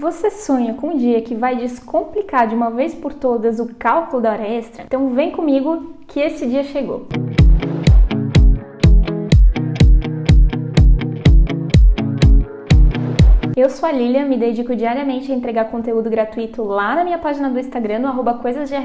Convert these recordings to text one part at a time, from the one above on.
Você sonha com um dia que vai descomplicar de uma vez por todas o cálculo da hora extra? Então vem comigo que esse dia chegou! Eu sou a Lilian, me dedico diariamente a entregar conteúdo gratuito lá na minha página do Instagram, no @coisasdrh,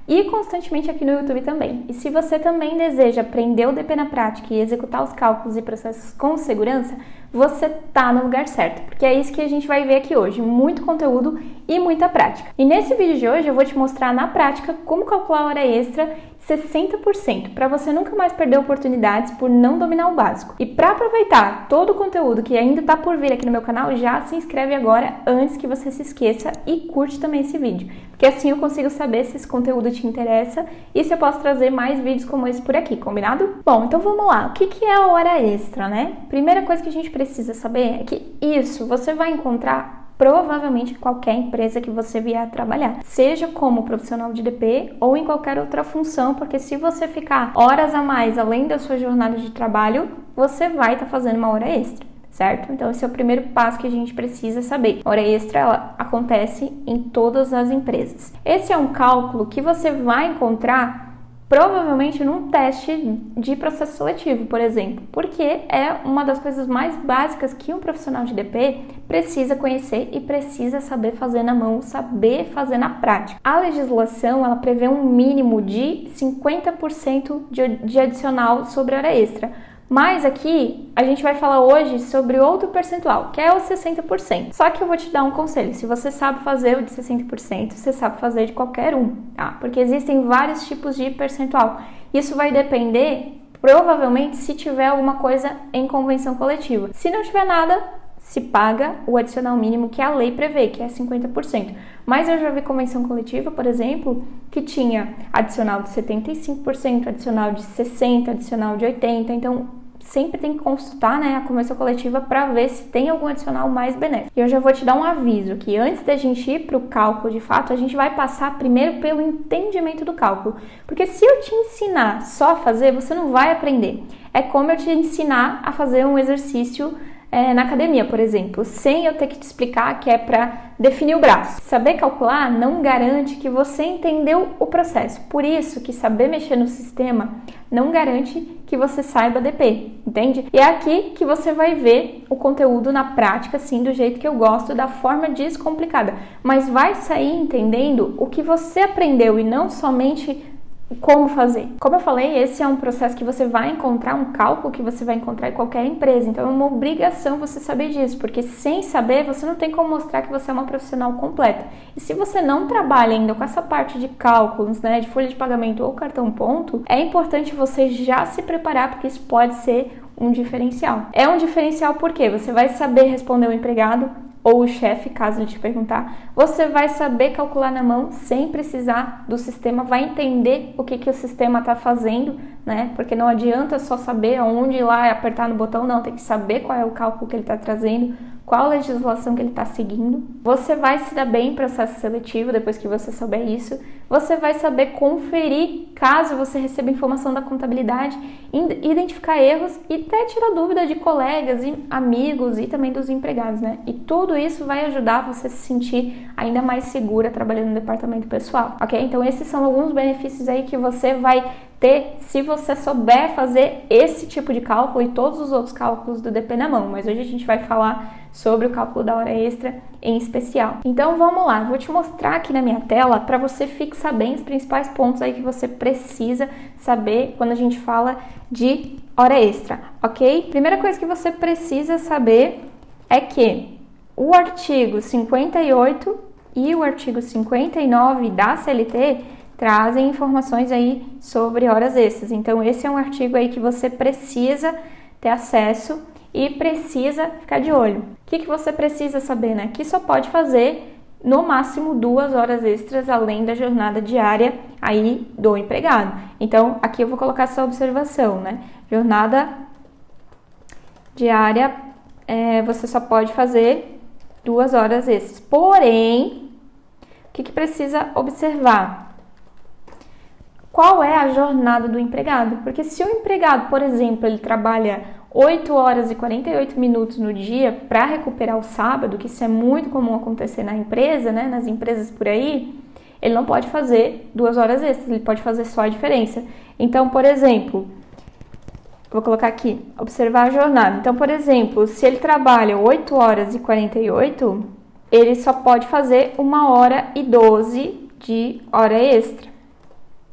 e constantemente aqui no YouTube também. E se você também deseja aprender o DP na prática e executar os cálculos e processos com segurança, você tá no lugar certo, porque é isso que a gente vai ver aqui hoje, muito conteúdo e muita prática. E nesse vídeo de hoje eu vou te mostrar na prática como calcular a hora extra 60%, para você nunca mais perder oportunidades por não dominar o básico. E para aproveitar todo o conteúdo que ainda está por vir aqui no meu canal, já se inscreve agora antes que você se esqueça e curte também esse vídeo, porque assim eu consigo saber se esse conteúdo te interessa e se eu posso trazer mais vídeos como esse por aqui, combinado? Bom, então vamos lá. O que é a hora extra, né? Primeira coisa que a gente precisa saber é que isso você vai encontrar provavelmente em qualquer empresa que você vier a trabalhar, seja como profissional de DP ou em qualquer outra função, porque se você ficar horas a mais além da sua jornada de trabalho, você vai estar fazendo uma hora extra, certo? Então esse é o primeiro passo que a gente precisa saber. A hora extra ela acontece em todas as empresas. Esse é um cálculo que você vai encontrar provavelmente num teste de processo seletivo, por exemplo, porque é uma das coisas mais básicas que um profissional de DP precisa conhecer e precisa saber fazer na mão, saber fazer na prática. A legislação, ela prevê um mínimo de 50% de adicional sobre a hora extra. Mas aqui, a gente vai falar hoje sobre outro percentual, que é o 60%. Só que eu vou te dar um conselho, se você sabe fazer o de 60%, você sabe fazer de qualquer um, tá? Porque existem vários tipos de percentual. Isso vai depender, provavelmente, se tiver alguma coisa em convenção coletiva. Se não tiver nada, se paga o adicional mínimo que a lei prevê, que é 50%. Mas eu já vi convenção coletiva, por exemplo, que tinha adicional de 75%, adicional de 60%, adicional de 80%, então sempre tem que consultar, né, a convenção coletiva para ver se tem algum adicional mais benéfico. E eu já vou te dar um aviso que antes da gente ir para o cálculo de fato, a gente vai passar primeiro pelo entendimento do cálculo. Porque se eu te ensinar só a fazer, você não vai aprender. É como eu te ensinar a fazer um exercício na academia, por exemplo, sem eu ter que te explicar que é para definir o braço. Saber calcular não garante que você entendeu o processo. Por isso que saber mexer no sistema não garante que você saiba DP, entende? E é aqui que você vai ver o conteúdo na prática, assim, do jeito que eu gosto, da forma descomplicada. Mas vai sair entendendo o que você aprendeu e não somente como fazer. Como eu falei, esse é um processo que você vai encontrar, um cálculo que você vai encontrar em qualquer empresa. Então é uma obrigação você saber disso, porque sem saber você não tem como mostrar que você é uma profissional completa. E se você não trabalha ainda com essa parte de cálculos, né, de folha de pagamento ou cartão ponto, é importante você já se preparar, porque isso pode ser um diferencial. É um diferencial porque você vai saber responder o empregado ou o chefe, caso ele te perguntar, você vai saber calcular na mão sem precisar do sistema, vai entender o que o sistema está fazendo, né? Porque não adianta só saber aonde ir lá e apertar no botão, não, tem que saber qual é o cálculo que ele está trazendo, qual a legislação que ele está seguindo. Você vai se dar bem em processo seletivo depois que você souber isso. Você vai saber conferir caso você receba informação da contabilidade, identificar erros e até tirar dúvida de colegas e amigos e também dos empregados, né? E tudo isso vai ajudar você a se sentir ainda mais segura trabalhando no departamento pessoal, ok? Então esses são alguns benefícios aí que você vai ter se você souber fazer esse tipo de cálculo e todos os outros cálculos do DP na mão. Mas hoje a gente vai falar sobre o cálculo da hora extra em especial. Então vamos lá, vou te mostrar aqui na minha tela para você fixar bem os principais pontos aí que você precisa saber quando a gente fala de hora extra, ok? Primeira coisa que você precisa saber é que o artigo 58 e o artigo 59 da CLT trazem informações aí sobre horas extras. Então esse é um artigo aí que você precisa ter acesso e precisa ficar de olho. O que você precisa saber, né? Que só pode fazer no máximo 2 horas extras além da jornada diária aí do empregado. Então aqui eu vou colocar essa observação, né? Jornada diária você só pode fazer 2 horas extras. Porém, o que precisa observar? Qual é a jornada do empregado? Porque se o empregado, por exemplo, ele trabalha 8 horas e 48 minutos no dia para recuperar o sábado, que isso é muito comum acontecer na empresa, né, nas empresas por aí, ele não pode fazer 2 horas extras, ele pode fazer só a diferença. Então, por exemplo, vou colocar aqui, observar a jornada. Então, por exemplo, se ele trabalha 8 horas e 48, ele só pode fazer 1 hora e 12 de hora extra,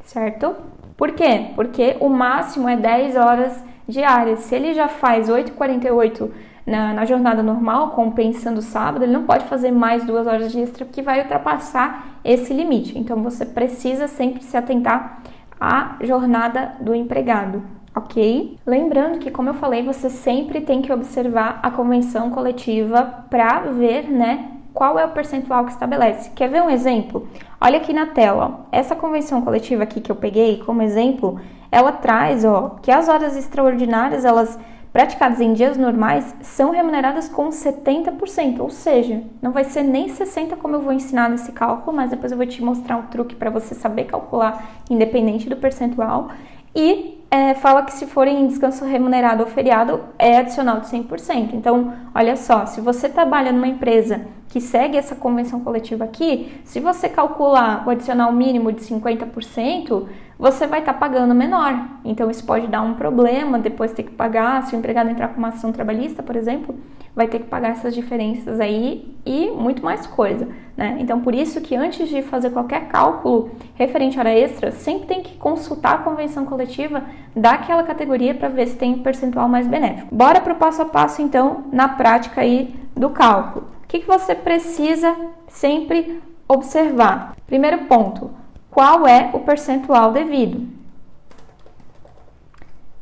certo? Por quê? Porque o máximo é 10 horas diárias. Se ele já faz 8h48 na jornada normal, compensando o sábado, ele não pode fazer mais 2 horas de extra, porque vai ultrapassar esse limite. Então, você precisa sempre se atentar à jornada do empregado, ok? Lembrando que, como eu falei, você sempre tem que observar a convenção coletiva para ver, né, qual é o percentual que estabelece. Quer ver um exemplo? Olha aqui na tela, ó. Essa convenção coletiva aqui que eu peguei como exemplo, ela traz, ó, que as horas extraordinárias, elas praticadas em dias normais, são remuneradas com 70%, ou seja, não vai ser nem 60% como eu vou ensinar nesse cálculo, mas depois eu vou te mostrar um truque para você saber calcular independente do percentual. E fala que se for em descanso remunerado ou feriado, é adicional de 100%. Então, olha só, se você trabalha numa empresa que segue essa convenção coletiva aqui, se você calcular o adicional mínimo de 50%, você vai estar pagando menor. Então, isso pode dar um problema, depois ter que pagar, se o empregado entrar com uma ação trabalhista, por exemplo, vai ter que pagar essas diferenças aí e muito mais coisa, né? Então, por isso que antes de fazer qualquer cálculo referente à hora extra, sempre tem que consultar a convenção coletiva daquela categoria para ver se tem um percentual mais benéfico. Bora para o passo a passo, então, na prática aí do cálculo. O que você precisa sempre observar? Primeiro ponto, qual é o percentual devido?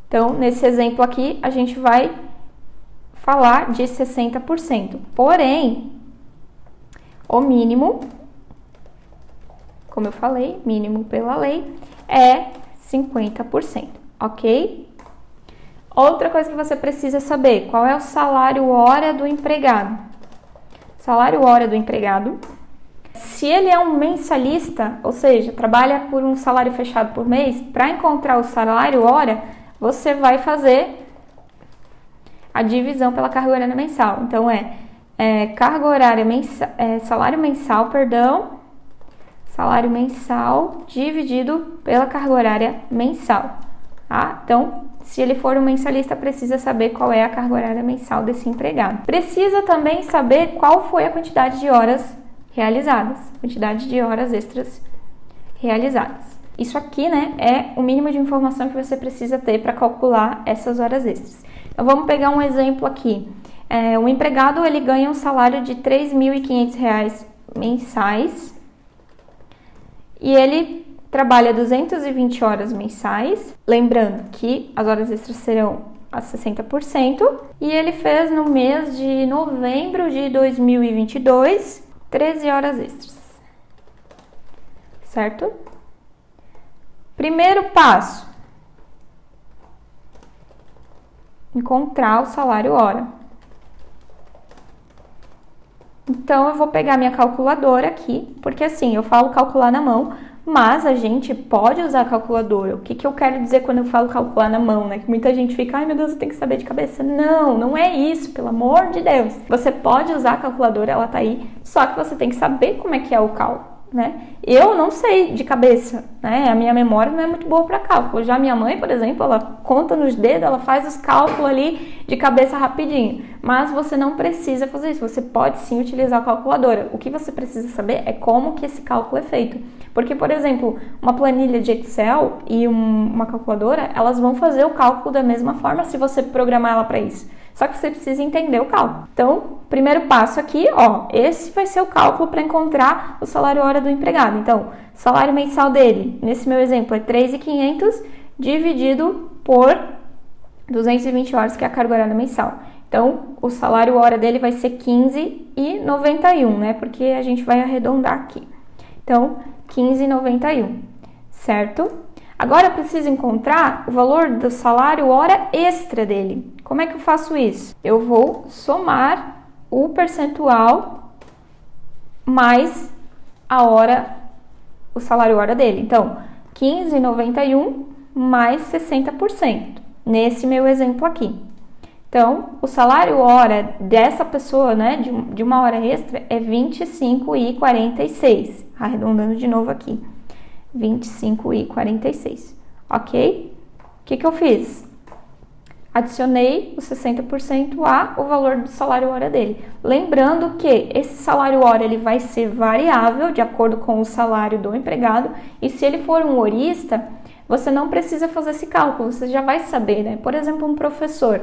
Então, nesse exemplo aqui, a gente vai falar de 60%. Porém, o mínimo, como eu falei, mínimo pela lei, é 50%, ok? Outra coisa que você precisa saber, qual é o salário hora do empregado? Salário hora do empregado, se ele é um mensalista, ou seja, trabalha por um salário fechado por mês, para encontrar o salário hora, você vai fazer a divisão pela carga horária mensal. Então, carga horária mensal, salário mensal, salário mensal dividido pela carga horária mensal. Tá? Então, se ele for um mensalista, precisa saber qual é a carga horária mensal desse empregado. Precisa também saber qual foi a quantidade de horas realizadas, quantidade de horas extras realizadas. Isso aqui, né, é o mínimo de informação que você precisa ter para calcular essas horas extras. Então, vamos pegar um exemplo aqui. Um empregado, ele ganha um salário de R$ 3.500 mensais e ele trabalha 220 horas mensais, lembrando que as horas extras serão a 60%, e ele fez no mês de novembro de 2022 13 horas extras, certo? Primeiro passo, encontrar o salário hora. Então, eu vou pegar minha calculadora aqui, porque assim, eu falo calcular na mão, mas a gente pode usar a calculadora. O que eu quero dizer quando eu falo calcular na mão, né? Que muita gente fica, ai meu Deus, eu tenho que saber de cabeça. Não, não é isso, pelo amor de Deus. Você pode usar a calculadora, ela tá aí, só que você tem que saber como é que é o cálculo, né? Eu não sei de cabeça, né? A minha memória não é muito boa para cálculo. Já minha mãe, por exemplo, ela conta nos dedos, ela faz os cálculos ali de cabeça rapidinho. Mas você não precisa fazer isso, você pode sim utilizar a calculadora. O que você precisa saber é como que esse cálculo é feito. Porque, por exemplo, uma planilha de Excel e uma calculadora, elas vão fazer o cálculo da mesma forma se você programar ela para isso. Só que você precisa entender o cálculo. Então, primeiro passo aqui, ó, esse vai ser o cálculo para encontrar o salário hora do empregado. Então, salário mensal dele, nesse meu exemplo, é 3.500 dividido por 220 horas, que é a carga horária mensal. Então, o salário hora dele vai ser 15,91, né? Porque a gente vai arredondar aqui. Então, 15,91, certo? Agora eu preciso encontrar o valor do salário hora extra dele. Como é que eu faço isso? Eu vou somar o percentual mais a hora, o salário hora dele. Então, 15,91 mais 60%, nesse meu exemplo aqui. Então, o salário hora dessa pessoa, né, de uma hora extra é 25,46. Arredondando de novo aqui. 25,46. Ok? O que eu fiz? Adicionei os 60% ao valor do salário hora dele. Lembrando que esse salário hora ele vai ser variável de acordo com o salário do empregado. E se ele for um horista, você não precisa fazer esse cálculo, você já vai saber, né? Por exemplo, o professor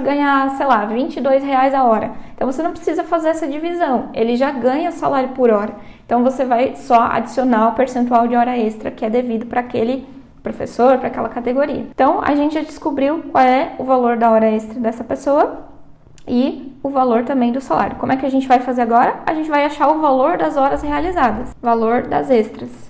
ganha, sei lá, R$22 a hora. Então, você não precisa fazer essa divisão, ele já ganha salário por hora. Então, você vai só adicionar o percentual de hora extra que é devido para aquele professor, para aquela categoria. Então, a gente já descobriu qual é o valor da hora extra dessa pessoa e o valor também do salário. Como é que a gente vai fazer agora? A gente vai achar o valor das horas realizadas, valor das extras.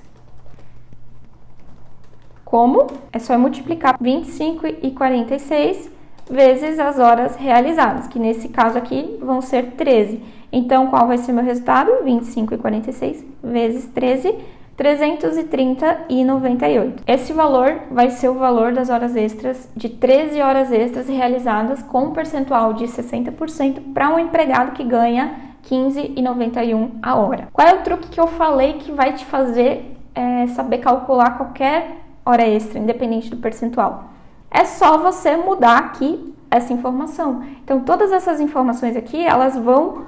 Como? É só multiplicar 25,46 vezes as horas realizadas, que nesse caso aqui vão ser 13. Então, qual vai ser meu resultado? 25,46 vezes 13, 330,98. Esse valor vai ser o valor das horas extras, de 13 horas extras realizadas com um percentual de 60% para um empregado que ganha 15,91 a hora. Qual é o truque que eu falei que vai te fazer saber calcular qualquer hora extra, independente do percentual? É só você mudar aqui essa informação. Então, todas essas informações aqui, elas vão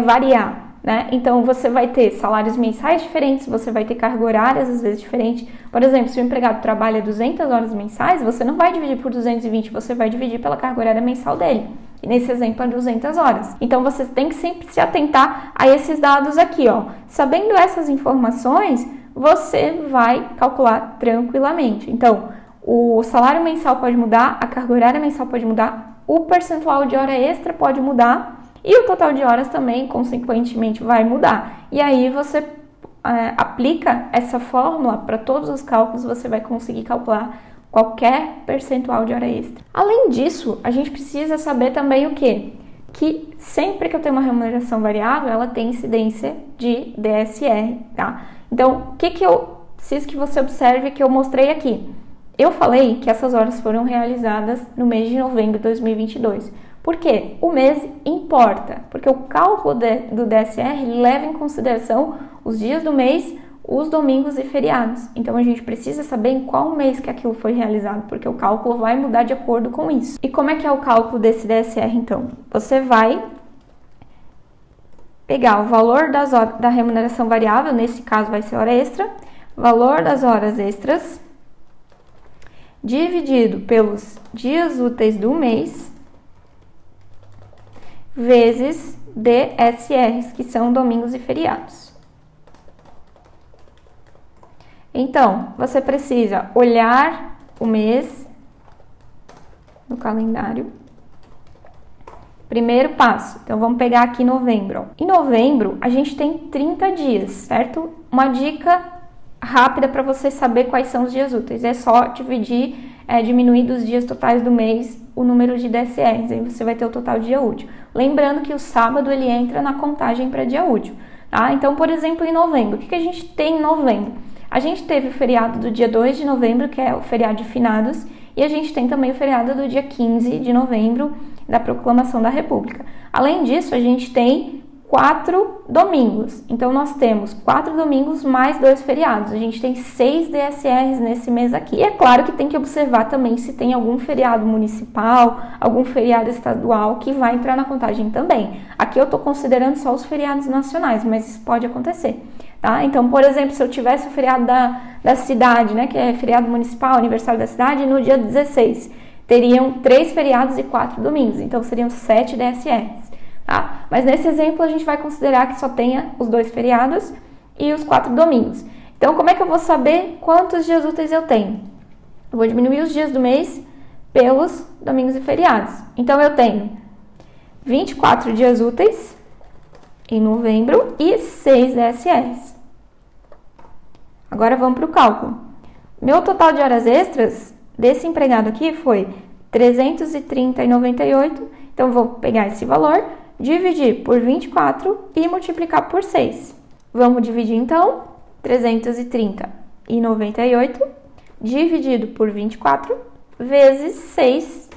variar, né? Então, você vai ter salários mensais diferentes, você vai ter carga horária, às vezes, diferente. Por exemplo, se o empregado trabalha 200 horas mensais, você não vai dividir por 220, você vai dividir pela carga horária mensal dele. E nesse exemplo, é 200 horas. Então, você tem que sempre se atentar a esses dados aqui, ó. Sabendo essas informações, você vai calcular tranquilamente. Então, o salário mensal pode mudar, a carga horária mensal pode mudar, o percentual de hora extra pode mudar e o total de horas também, consequentemente, vai mudar. E aí você aplica essa fórmula para todos os cálculos, você vai conseguir calcular qualquer percentual de hora extra. Além disso, a gente precisa saber também o quê? Que sempre que eu tenho uma remuneração variável, ela tem incidência de DSR, tá? Então, o que eu preciso que você observe que eu mostrei aqui? Eu falei que essas horas foram realizadas no mês de novembro de 2022. Por quê? O mês importa, porque o cálculo do DSR leva em consideração os dias do mês, os domingos e feriados. Então, a gente precisa saber em qual mês que aquilo foi realizado, porque o cálculo vai mudar de acordo com isso. E como é que é o cálculo desse DSR, então? Você vai pegar o valor da remuneração variável, nesse caso vai ser hora extra, valor das horas extras, dividido pelos dias úteis do mês, vezes DSRs, que são domingos e feriados. Então, você precisa olhar o mês no calendário. Primeiro passo, então vamos pegar aqui novembro. Em novembro, a gente tem 30 dias, certo? Uma dica rápida para você saber quais são os dias úteis. É só diminuir dos dias totais do mês o número de DSRs, aí você vai ter o total de dia útil. Lembrando que o sábado ele entra na contagem para dia útil, tá? Então, por exemplo, em novembro, o que a gente tem em novembro? A gente teve o feriado do dia 2 de novembro, que é o feriado de finados, e a gente tem também o feriado do dia 15 de novembro, da Proclamação da República. Além disso, a gente tem 4 domingos. Então, nós temos 4 domingos mais 2 feriados. A gente tem 6 DSRs nesse mês aqui. E é claro que tem que observar também se tem algum feriado municipal, algum feriado estadual que vai entrar na contagem também. Aqui eu estou considerando só os feriados nacionais, mas isso pode acontecer. Tá? Então, por exemplo, se eu tivesse o feriado da cidade, né, que é feriado municipal, aniversário da cidade, no dia 16, teriam 3 feriados e 4 domingos, então seriam 7 DSRs. Tá? Mas nesse exemplo a gente vai considerar que só tenha os 2 feriados e os 4 domingos. Então, como é que eu vou saber quantos dias úteis eu tenho? Eu vou diminuir os dias do mês pelos domingos e feriados. Então, eu tenho 24 dias úteis em novembro e 6 DSRs. Agora vamos para o cálculo. Meu total de horas extras desse empregado aqui foi 330,98. Então, eu vou pegar esse valor, dividir por 24 e multiplicar por 6. Vamos dividir, então, 330,98 dividido por 24 vezes 6.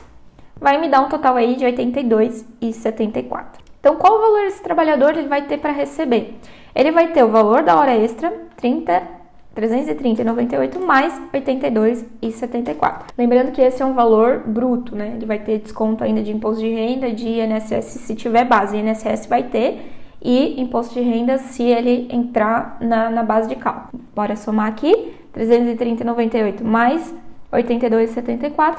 vai me dar um total aí de R$ 82,74. Então, qual o valor esse trabalhador ele vai ter para receber? Ele vai ter o valor da hora extra, 330,98 mais R$ 82,74. Lembrando que esse é um valor bruto, né? Ele vai ter desconto ainda de imposto de renda, de INSS se tiver base. INSS vai ter e imposto de renda se ele entrar na base de cálculo. Bora somar aqui, 330,98 mais 82,74.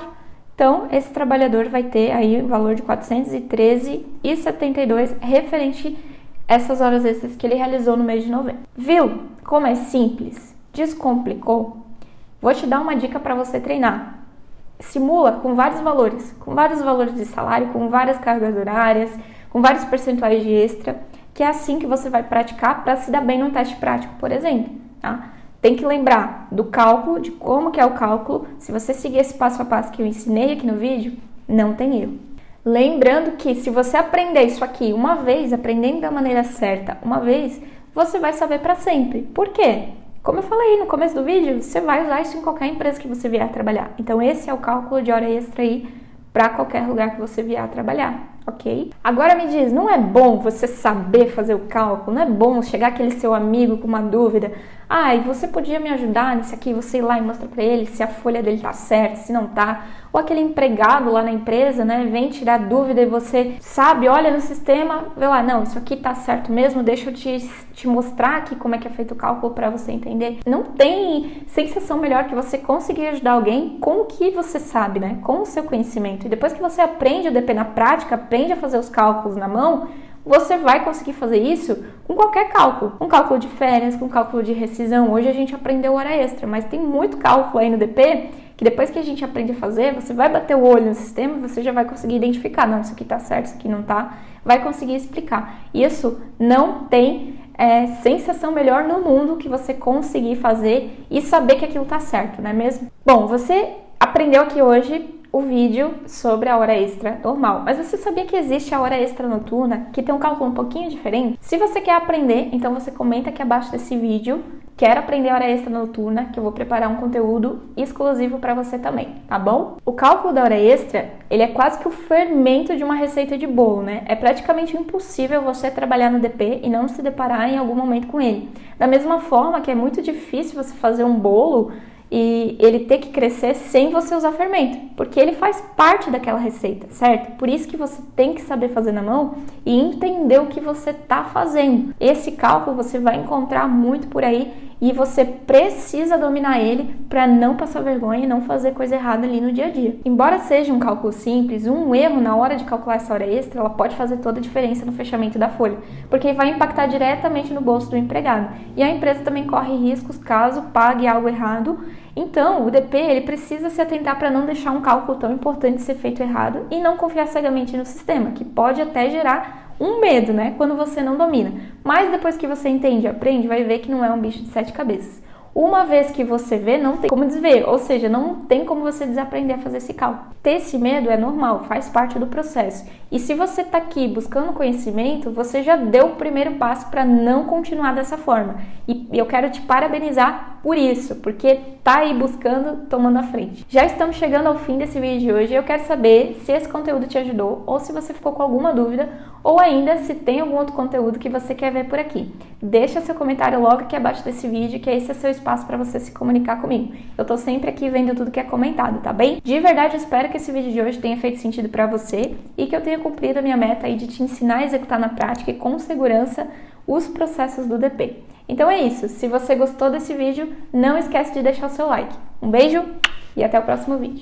Então, esse trabalhador vai ter aí o valor de 413,72 referente a essas horas extras que ele realizou no mês de novembro. Viu como é simples? Descomplicou? Vou te dar uma dica para você treinar. Simula com vários valores de salário, com várias cargas horárias, com vários percentuais de extra, que é assim que você vai praticar para se dar bem num teste prático, por exemplo, tá? Tem que lembrar do cálculo, de como que é o cálculo. Se você seguir esse passo a passo que eu ensinei aqui no vídeo, não tem erro. Lembrando que se você aprender isso aqui uma vez, aprendendo da maneira certa uma vez, você vai saber para sempre. Por quê? Como eu falei no começo do vídeo, você vai usar isso em qualquer empresa que você vier a trabalhar. Então esse é o cálculo de hora extra aí para qualquer lugar que você vier a trabalhar, ok? Agora me diz, não é bom você saber fazer o cálculo? Não é bom chegar aquele seu amigo com uma dúvida? Ah, e você podia me ajudar nisso aqui? Você ir lá e mostrar para ele se a folha dele tá certa, se não tá. Ou aquele empregado lá na empresa, né, vem tirar dúvida e você sabe, olha no sistema, vê lá, não, isso aqui tá certo mesmo, deixa eu te mostrar aqui como é que é feito o cálculo para você entender. Não tem sensação melhor que você conseguir ajudar alguém com o que você sabe, né, com o seu conhecimento. E depois que você aprende o DP na prática, aprende a fazer os cálculos na mão, você vai conseguir fazer isso com qualquer cálculo. Com cálculo de férias, com cálculo de rescisão. Hoje a gente aprendeu hora extra, mas tem muito cálculo aí no DP que depois que a gente aprende a fazer, você vai bater o olho no sistema e você já vai conseguir identificar. Não, isso aqui tá certo, isso aqui não tá. Vai conseguir explicar. Isso não tem sensação melhor no mundo que você conseguir fazer e saber que aquilo tá certo, não é mesmo? Bom, você aprendeu aqui hoje o vídeo sobre a hora extra normal. Mas você sabia que existe a hora extra noturna, que tem um cálculo um pouquinho diferente? Se você quer aprender, então você comenta aqui abaixo desse vídeo, quero aprender a hora extra noturna, que eu vou preparar um conteúdo exclusivo para você também, tá bom? O cálculo da hora extra, ele é quase que o fermento de uma receita de bolo, né? É praticamente impossível você trabalhar no DP e não se deparar em algum momento com ele. Da mesma forma que é muito difícil você fazer um bolo e ele ter que crescer sem você usar fermento, porque ele faz parte daquela receita, certo? Por isso que você tem que saber fazer na mão e entender o que você está fazendo. Esse cálculo você vai encontrar muito por aí e você precisa dominar ele para não passar vergonha e não fazer coisa errada ali no dia a dia. Embora seja um cálculo simples, um erro na hora de calcular essa hora extra, ela pode fazer toda a diferença no fechamento da folha, porque vai impactar diretamente no bolso do empregado. E a empresa também corre riscos caso pague algo errado. Então, o DP ele precisa se atentar para não deixar um cálculo tão importante ser feito errado e não confiar cegamente no sistema, que pode até gerar um medo, né, quando você não domina. Mas depois que você entende, aprende, vai ver que não é um bicho de 7 cabeças. Uma vez que você vê, não tem como desver, ou seja, não tem como você desaprender a fazer esse cálculo. Ter esse medo é normal, faz parte do processo. E se você está aqui buscando conhecimento, você já deu o primeiro passo para não continuar dessa forma. E eu quero te parabenizar por isso, porque tá aí buscando, tomando a frente. Já estamos chegando ao fim desse vídeo de hoje e eu quero saber se esse conteúdo te ajudou ou se você ficou com alguma dúvida ou ainda se tem algum outro conteúdo que você quer ver por aqui. Deixa seu comentário logo aqui abaixo desse vídeo, que esse é seu espaço para você se comunicar comigo. Eu tô sempre aqui vendo tudo que é comentado, tá bem? De verdade, eu espero que esse vídeo de hoje tenha feito sentido para você e que eu tenha cumprido a minha meta aí de te ensinar a executar na prática e com segurança os processos do DP. Então é isso. Se você gostou desse vídeo, não esquece de deixar o seu like. Um beijo e até o próximo vídeo.